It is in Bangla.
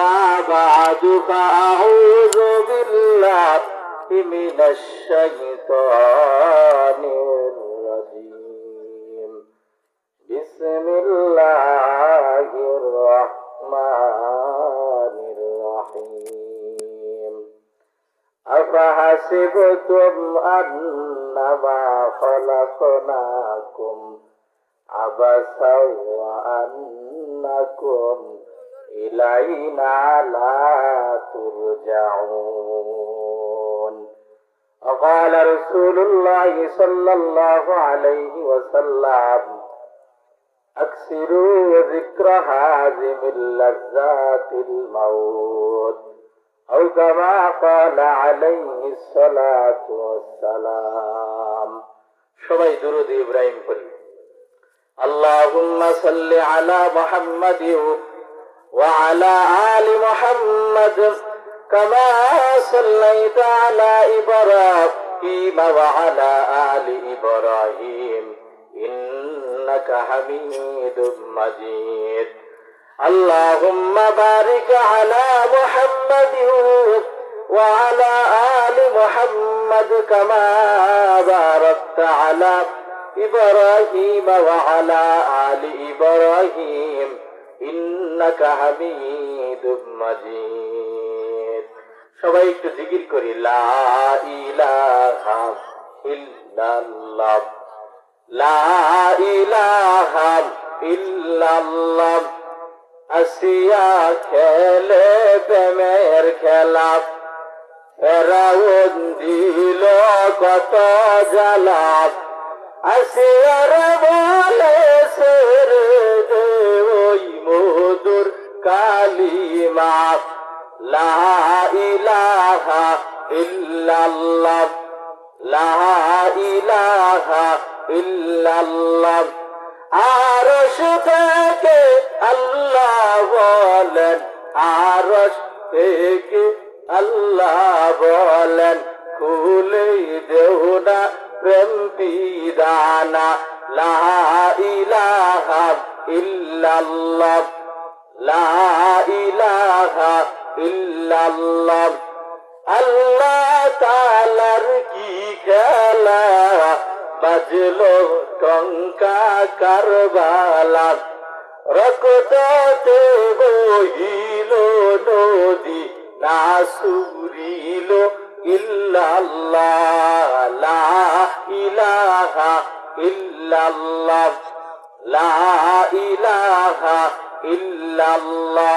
أما بعد فأعوذ بالله من الشيطان الرجيم. بسم الله الرحمن الرحيم. أفحسبتم أنما خلقناكم عبثا وأنكم إلينا لا ترجعون. وقال رسول الله صلى الله عليه وسلم أكثروا ذكر هازم اللذات الموت أو كما قال عليه الصلاة والسلام. সবাই দুরূদ ইব্রাহিম পড়ি। اللهم صل على محمد وعلى آل محمد كما صليت على إبراهيم وعلى آل إبراهيم إنك حميد مجيد. اللهم بارك على محمد وعلى آل محمد كما باركت على إبراهيم وعلى آل إبراهيم إنك حميد مجيد. সবাই একটু জিকির করি লা ইলাহা ইল্লাল্লাহ লা ইলাহা ইল্লাল্লাহ। আসিয়া খেলে প্রেমের খেলা ফেরাউন দিল কত জ্বালা। আসিয়ার বলে ছেড়ে দে ওই মধুর কালিমা লা ইলাহা ইল্লাল্লাহ লা ইলাহা ইল্লাল্লাহ। আরশ থেকে আল্লাহ বলেন, আরশ থেকে আল্লাহ বলেন, খুলে দেও না প্রেম বিদানা লা ইলাহা ইল্লাল্লাহ লা ইলাহা ইল্লাল্লাহ। আল্লাহ তাআলার কি খেলা বাজলো টঙ্কা কারবালা। রক্ততে বহিল নদী না সুরিল ইল্লাল্লাহ লা ইলাহা ইল্লাল্লাহ লা ইলাহা ইল্লাল্লাহ।